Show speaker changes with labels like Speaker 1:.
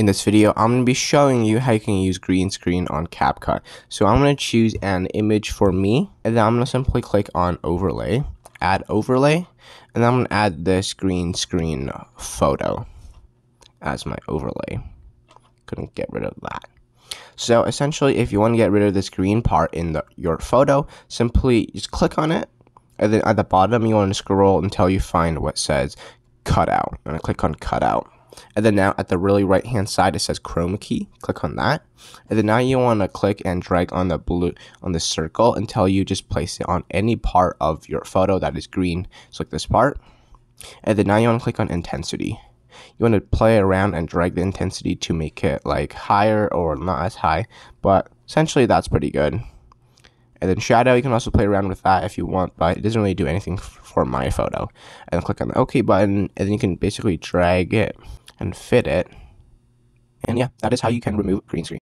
Speaker 1: In this video, I'm going to be showing you how you can use green screen on Capcut. So I'm going to choose an image for me, and then I'm going to simply click on overlay, add overlay, and then I'm going to add this green screen photo as my overlay. Couldn't get rid of that. So essentially, if you want to get rid of this green part in your photo, simply just click on it, and then at the bottom you want to scroll until you find what says cutout. I'm going to click on cutout. And then now at the really right hand side it says chroma key. Click on that. And then now you want to click and drag on the circle until you just place it on any part of your photo that is green. So like this part. And then now you want to click on intensity. You want to play around and drag the intensity to make it like higher or not as high, but essentially that's pretty good. And then shadow, you can also play around with that if you want, but it doesn't really do anything for my photo. And then click on the OK button, and then you can basically drag it and fit it. And yeah, that is how you can remove green screen.